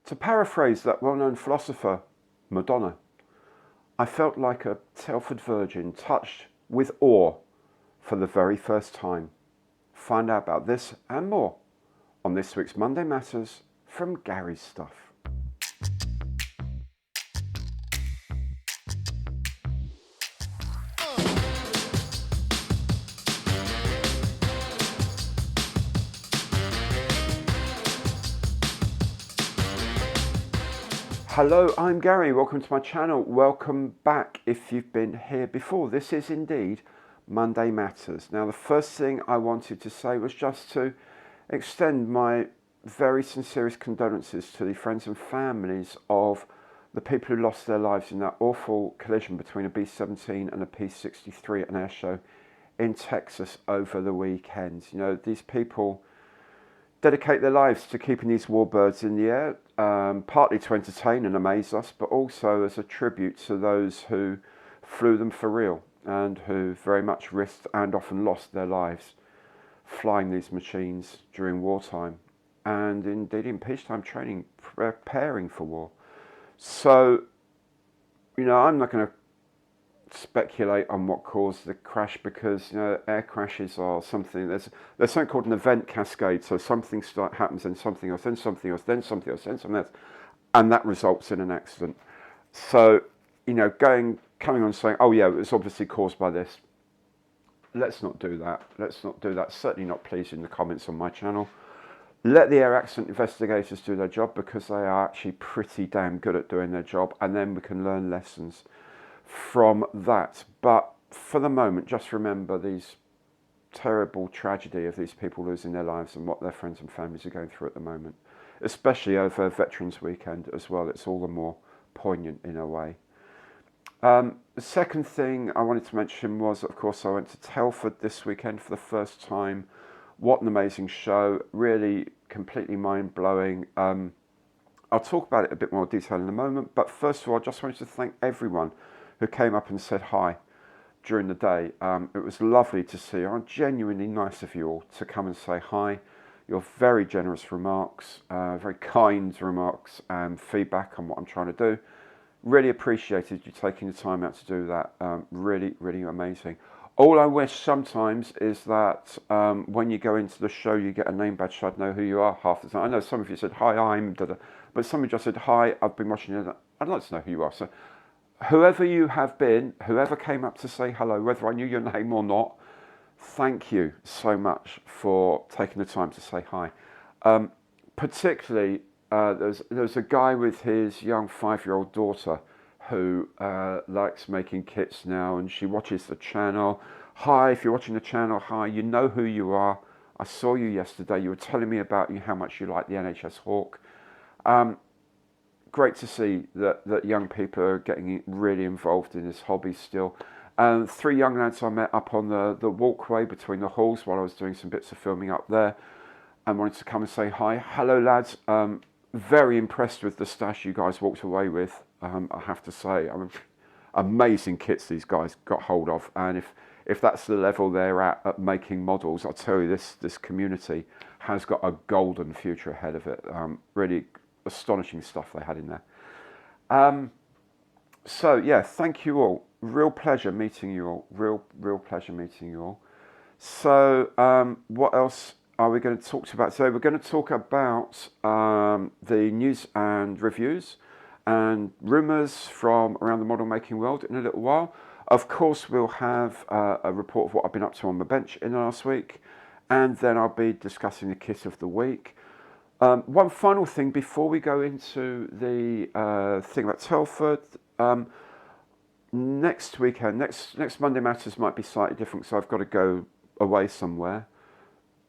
To paraphrase that well-known philosopher, Madonna, I felt like a Telford virgin touched with awe for the very first time. Find out about this and more on this week's Monday Matters from Gary's Stuff. Hello, I'm Gary. Welcome to my channel. Welcome back if you've been here before. This is indeed Monday Matters. Now, the first thing I wanted to say was just to extend my very sincerest condolences to the friends and families of the people who lost their lives in that awful collision between a B-17 and a P-63 at an air show in Texas over the weekend. You know, these people dedicate their lives to keeping these warbirds in the air, partly to entertain and amaze us, but also as a tribute to those who flew them for real and who very much risked and often lost their lives flying these machines during wartime and indeed in peacetime training, preparing for war. So, you know, I'm not going to speculate on what caused the crash because, you know, air crashes are something, there's something called an event cascade. So something happens, then something else, then something else, then something else, then something else, and that results in an accident. So, you know, coming on saying, oh yeah, it was obviously caused by this, let's not do that. Let's not do that. Certainly not pleased in the comments on my channel. Let the air accident investigators do their job because they are actually pretty damn good at doing their job, and then we can learn lessons from that. But for the moment, just remember these terrible tragedy of these people losing their lives and what their friends and families are going through at the moment, especially over Veterans Weekend as well. It's all the more poignant in a way. The second thing I wanted to mention was, of course, I went to Telford this weekend for the first time. What an amazing show, really completely mind-blowing. I'll talk about it in a bit more detail in a moment, but first of all, I just wanted to thank everyone who came up and said hi during the day. It was lovely to see you. Genuinely nice of you all to come and say hi. Your very generous remarks, very kind remarks and feedback on what I'm trying to do. Really appreciated you taking the time out to do that. Really, really amazing. All I wish sometimes is that when you go into the show, you get a name badge so I'd know who you are half the time. I know some of you said, hi, I'm da-da, but somebody just said, hi, I've been watching you. I'd like to know who you are. So whoever you have been, whoever came up to say hello, whether I knew your name or not, thank you so much for taking the time to say hi. Particularly, there's a guy with his young 5-year-old daughter who likes making kits now, and she watches the channel. Hi, if you're watching the channel, hi, you know who you are. I saw you yesterday. You were telling me about how much you like the NHS Hawk. Great to see that young people are getting really involved in this hobby still. 3 young lads I met up on the walkway between the halls while I was doing some bits of filming up there and wanted to come and say hi. Hello lads, very impressed with the stash you guys walked away with, I have to say. I mean, amazing kits these guys got hold of, and if that's the level they're at making models, I'll tell you, this community has got a golden future ahead of it. Really astonishing stuff they had in there. So yeah, thank you all. Real pleasure meeting you all. Real pleasure meeting you all. So what else are we going to talk about today? We're going to talk about the news and reviews and rumours from around the model making world in a little while. Of course, we'll have a report of what I've been up to on the bench in the last week, and then I'll be discussing the kit of the week. One final thing before we go into the thing about Telford. Next weekend, next Monday Matters might be slightly different, so I've got to go away somewhere.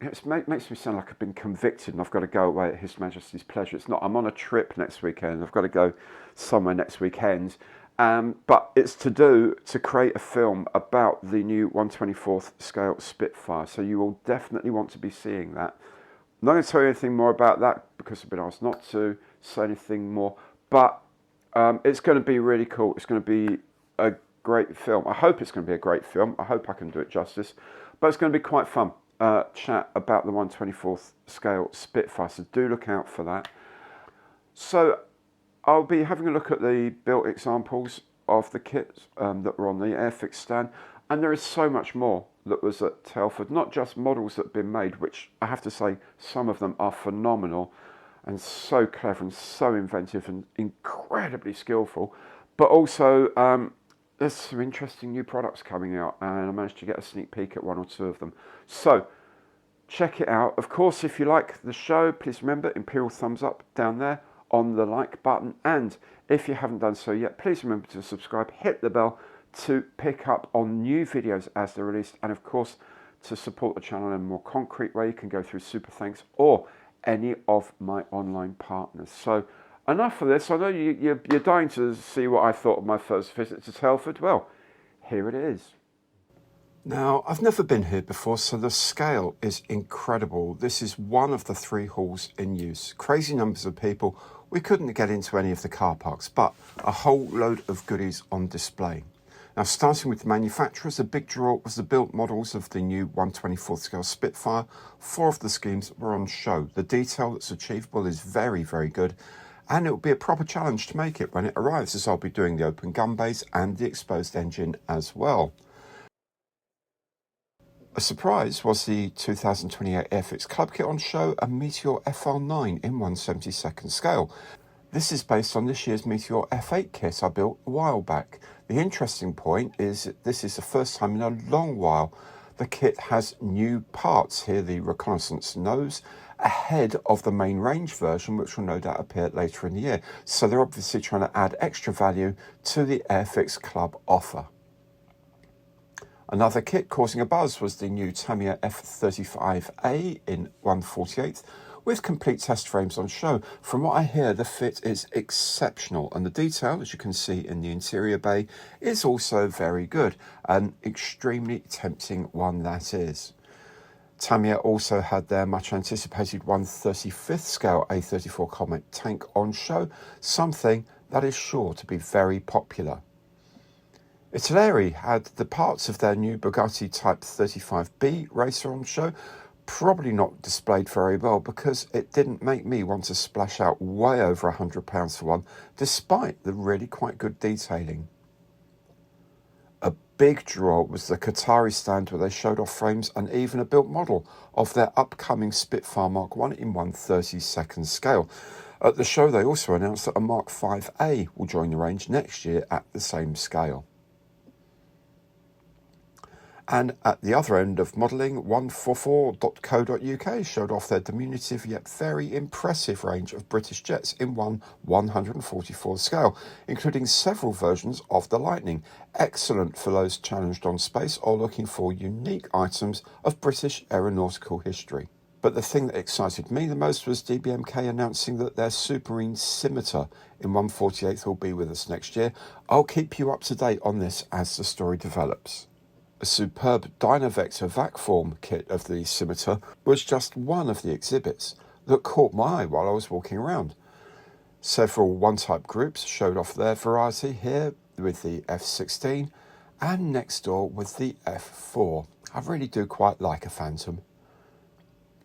It makes me sound like I've been convicted and I've got to go away at His Majesty's pleasure. It's not. I'm on a trip next weekend. I've got to go somewhere next weekend. But it's to create a film about the new 1/24th scale Spitfire. So you will definitely want to be seeing that. I'm not going to tell you anything more about that because I've been asked not to say anything more. But it's going to be really cool. It's going to be a great film. I hope it's going to be a great film. I hope I can do it justice. But it's going to be quite fun. Chat about the 1/24th scale Spitfire. So do look out for that. So I'll be having a look at the built examples of the kits that were on the Airfix stand, and there is so much more that was at Telford, not just models that have been made, which I have to say some of them are phenomenal and so clever and so inventive and incredibly skillful, but also there's some interesting new products coming out, and I managed to get a sneak peek at one or two of them. So check it out. Of course, if you like the show, please remember Imperial thumbs up down there on the like button, and if you haven't done so yet, please remember to subscribe, hit the bell to pick up on new videos as they're released, and of course to support the channel in a more concrete way, you can go through Super Thanks or any of my online partners. So enough of this. I know you're dying to see what I thought of my first visit to Telford. Well, here it is. Now, I've never been here before, so the scale is incredible. This is one of the 3 halls in use. Crazy numbers of people. We couldn't get into any of the car parks, but a whole load of goodies on display. Now, starting with the manufacturers, the big draw was the built models of the new 1/24th scale Spitfire. 4 of the schemes were on show. The detail that's achievable is very, very good, and it will be a proper challenge to make it when it arrives, as I'll be doing the open gun base and the exposed engine as well. A surprise was the 2028 Airfix Club kit on show, a Meteor FR9 in 1/72nd scale. This is based on this year's Meteor F8 kit I built a while back. The interesting point is that this is the first time in a long while the kit has new parts here, the reconnaissance nose, ahead of the main range version, which will no doubt appear later in the year. So they're obviously trying to add extra value to the Airfix Club offer. Another kit causing a buzz was the new Tamiya F35A in 1/48th, with complete test frames on show. From what I hear, the fit is exceptional, and the detail, as you can see in the interior bay, is also very good. An extremely tempting one, that is. Tamiya also had their much anticipated 1/35th scale A34 Comet tank on show, something that is sure to be very popular. Italeri had the parts of their new Bugatti Type 35B racer on show, probably not displayed very well because it didn't make me want to splash out way over £100 for one, despite the really quite good detailing. A big draw was the Qatari stand, where they showed off frames and even a built model of their upcoming Spitfire Mark 1 in 1/32nd scale. At the show, they also announced that a Mark 5A will join the range next year at the same scale. And at the other end of modelling, 144.co.uk showed off their diminutive yet very impressive range of British jets in 1/144 scale, including several versions of the Lightning. Excellent for those challenged on space or looking for unique items of British aeronautical history. But the thing that excited me the most was DBMK announcing that their Supermarine Scimitar in 1/48th will be with us next year. I'll keep you up to date on this as the story develops. A superb Dynavector vac form kit of the Scimitar was just one of the exhibits that caught my eye while I was walking around. Several one-type groups showed off their variety here with the F16 and next door with the F4. I really do quite like a Phantom.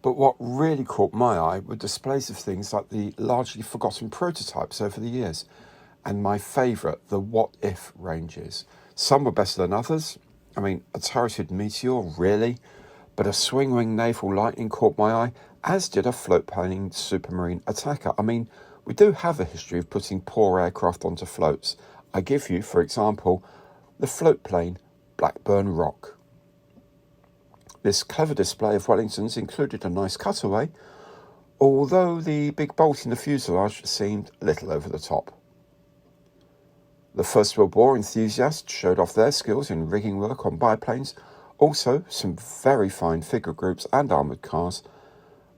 But what really caught my eye were displays of things like the largely forgotten prototypes over the years, and my favourite, the What If ranges. Some were better than others. I mean, a turreted Meteor, really? But a swing-wing naval Lightning caught my eye, as did a float-plane Supermarine Attacker. I mean, we do have a history of putting poor aircraft onto floats. I give you, for example, the float-plane Blackburn Rock. This clever display of Wellingtons included a nice cutaway, although the big bolt in the fuselage seemed a little over the top. The First World War enthusiasts showed off their skills in rigging work on biplanes, also some very fine figure groups and armoured cars.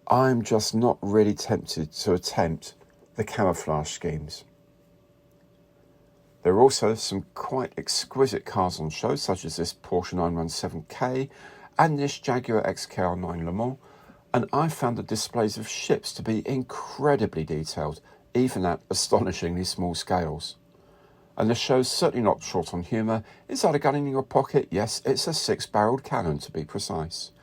I'm just not really tempted to attempt the camouflage schemes. There are also some quite exquisite cars on show, such as this Porsche 917K and this Jaguar XKR9 Le Mans, and I found the displays of ships to be incredibly detailed, even at astonishingly small scales. And the show's certainly not short on humour. Is that a gun in your pocket? Yes, it's a 6-barreled cannon, to be precise.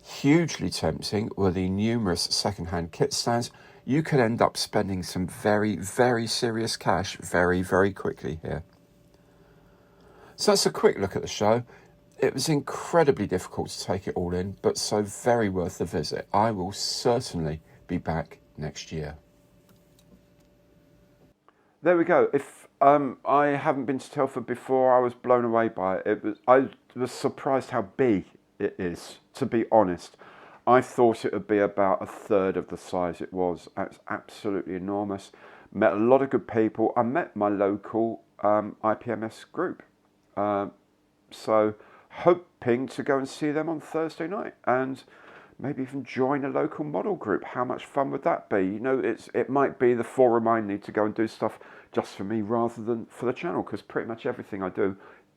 Hugely tempting were the numerous second-hand kit stands. you could end up spending some very, very serious cash very, very quickly here. So that's a quick look at the show. It was incredibly difficult to take it all in, but so very worth the visit. I will certainly be back next year. There we go. If I haven't been to Telford before, I was blown away by it. I was surprised how big it is, to be honest. I thought it would be about a third of the size it was. It's absolutely enormous. Met a lot of good people. I met my local IPMS group. So hoping to go and see them on Thursday night and maybe even join a local model group. How much fun would that be? You know, it might be the forum I need to go and do stuff just for me rather than for the channel, because pretty much everything I do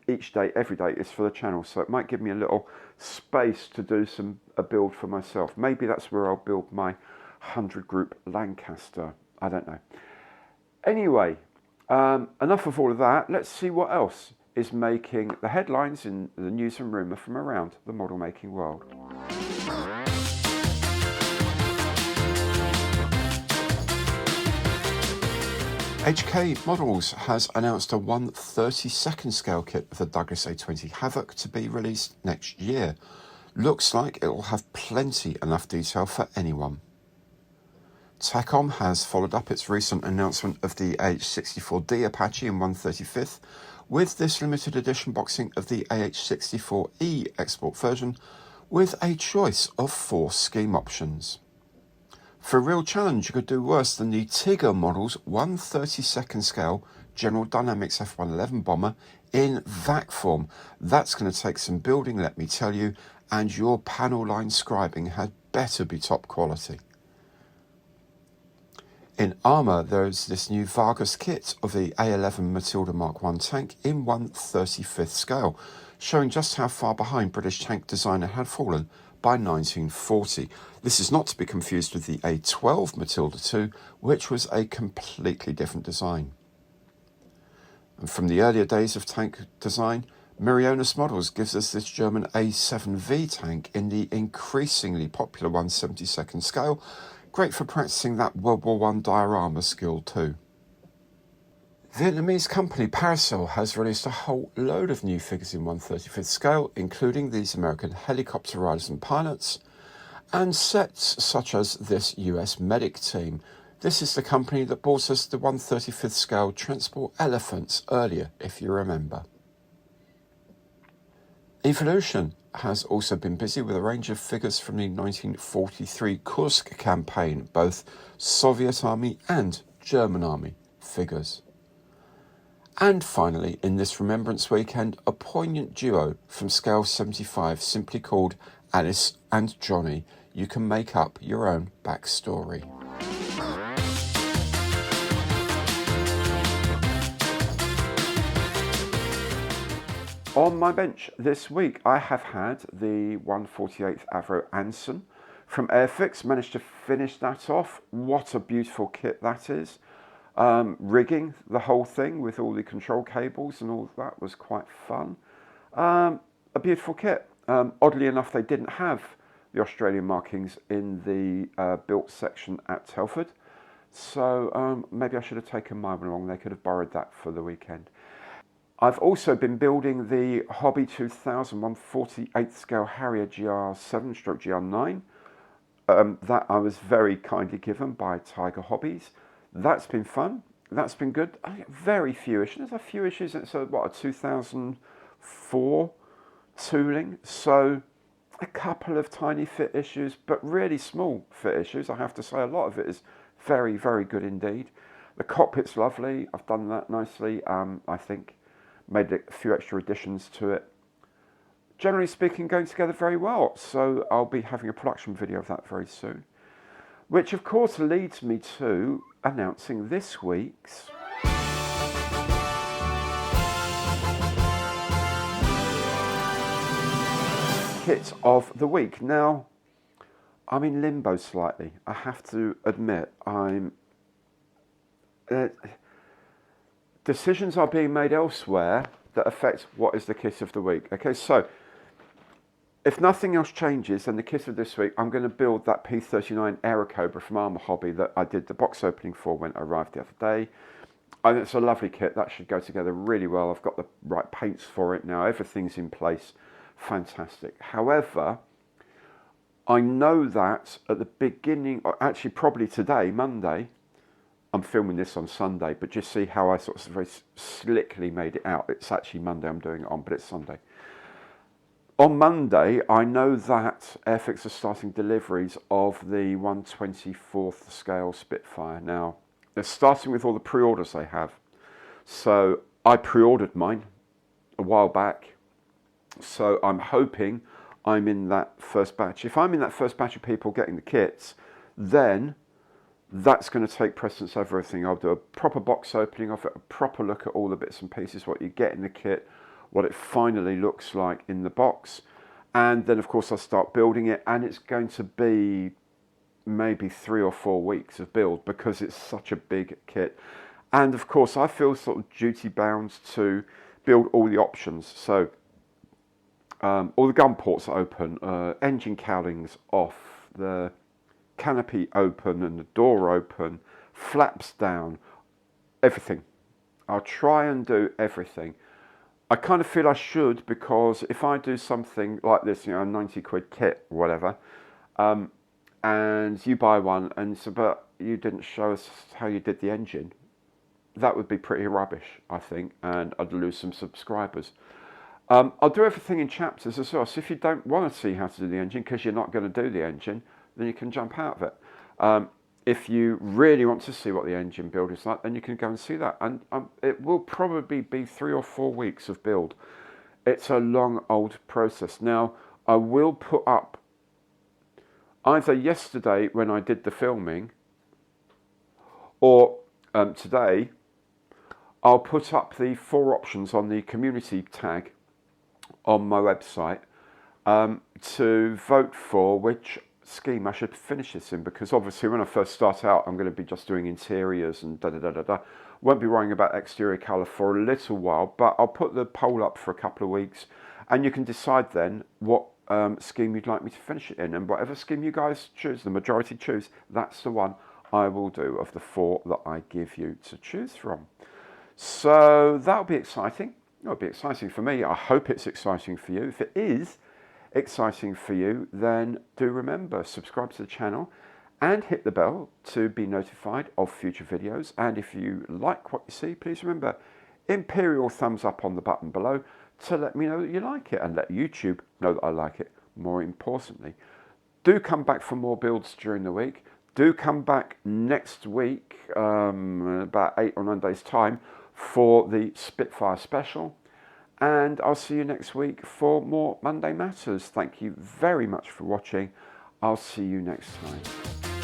each day, every day, is for the channel. So it might give me a little space to do a build for myself. Maybe that's where I'll build my 100 group Lancaster. I don't know. Anyway, enough of all of that. Let's see what else is making the headlines in the news and rumour from around the model making world. HK Models has announced a 1/32 scale kit of the Douglas A20 Havoc to be released next year. Looks like it will have enough detail for anyone. Takom has followed up its recent announcement of the AH64D Apache in 1/35 with this limited edition boxing of the AH64E export version with a choice of 4 scheme options. For a real challenge, you could do worse than the Tigger model's 1/32 scale General Dynamics F111 bomber in VAC form. That's going to take some building, let me tell you, and your panel line scribing had better be top quality. In armour, there's this new Vargas kit of the A11 Matilda Mark I tank in 1/35 scale, showing just how far behind British tank designer had fallen by 1940. This is not to be confused with the A12 Matilda II, which was a completely different design. And from the earlier days of tank design, Mirionis Models gives us this German A7V tank in the increasingly popular 1/72 scale, great for practicing that World War I diorama skill too. Vietnamese company Parasol has released a whole load of new figures in 1/35 scale, including these American helicopter riders and pilots, and sets such as this US medic team. This is the company that bought us the 1/35 scale transport elephants earlier, if you remember. Evolution has also been busy with a range of figures from the 1943 Kursk campaign, both Soviet Army and German Army figures. And finally, in this Remembrance Weekend, a poignant duo from Scale 75, simply called Alice and Johnny. You can make up your own backstory. On my bench this week, I have had the 1/48 Avro Anson from Airfix. Managed to finish that off. What a beautiful kit that is. Rigging the whole thing with all the control cables and all of that was quite fun. A beautiful kit. Oddly enough, they didn't have the Australian markings in the built section at Telford. So maybe I should have taken mine along. They could have borrowed that for the weekend. I've also been building the Hobby 2000 1/48 scale Harrier GR7/GR9 that I was very kindly given by Tiger Hobbies. That's been fun. That's been good. Very few issues. There's a few issues. It's a 2004 tooling. So a couple of tiny fit issues, but really small fit issues. I have to say a lot of it is very, very good indeed. The cockpit's lovely. I've done that nicely, I think. Made a few extra additions to it. Generally speaking, going together very well. So I'll be having a production video of that very soon. Which of course leads me to announcing this week's kit of the week. Now, I'm in limbo slightly. I have to admit, decisions are being made elsewhere that affect what is the kit of the week. Okay, so if nothing else changes, then the kit of this week, I'm going to build that P39 Aerocobra from Armour Hobby that I did the box opening for when it arrived the other day. And it's a lovely kit. That should go together really well. I've got the right paints for it now. Everything's in place. Fantastic. However, I know that at the beginning, or actually probably today, Monday, I'm filming this on Sunday, but just see how I sort of very slickly made it out. It's actually Monday I'm doing it on, but it's Sunday. On Monday, I know that Airfix are starting deliveries of the 1/24th scale Spitfire. Now, they're starting with all the pre-orders they have. So I pre-ordered mine a while back. So I'm hoping I'm in that first batch. If I'm in that first batch of people getting the kits, then that's going to take precedence over everything. I'll do a proper box opening of it, a proper look at all the bits and pieces, what you get in the kit, what it finally looks like in the box. And then, of course, I'll start building it. And it's going to be maybe 3 or 4 weeks of build because it's such a big kit. And, of course, I feel sort of duty bound to build all the options. So all the gun ports are open, engine cowlings off, the canopy open and the door open, flaps down, everything. I'll try and do everything. I kind of feel I should, because if I do something like this, you know, a 90 quid kit or whatever, and you buy one and so, but you didn't show us how you did the engine, that would be pretty rubbish, I think, and I'd lose some subscribers. I'll do everything in chapters as well. So if you don't want to see how to do the engine because you're not going to do the engine, then you can jump out of it. If you really want to see what the engine build is like, then you can go and see that. And it will probably be 3 or 4 weeks of build. It's a long, old process. Now, I will put up, either yesterday when I did the filming, or today, I'll put up the 4 options on the community tag on my website to vote for which scheme I should finish this in, because obviously when I first start out I'm going to be just doing interiors and won't be worrying about exterior colour for a little while, but I'll put the poll up for a couple of weeks and you can decide then what scheme you'd like me to finish it in, and whatever scheme you guys choose, the majority choose, that's the one I will do of the 4 that I give you to choose from. So that'll be exciting. It'll be exciting for me. I hope it's exciting for you. If it is exciting for you, then do remember, subscribe to the channel and hit the bell to be notified of future videos. And if you like what you see, please remember, imperial thumbs up on the button below to let me know that you like it and let YouTube know that I like it. More importantly, do come back for more builds during the week. Do come back next week, about 8 or 9 days time, for the Spitfire special, and I'll see you next week for more Monday Matters. Thank you very much for watching. I'll see you next time.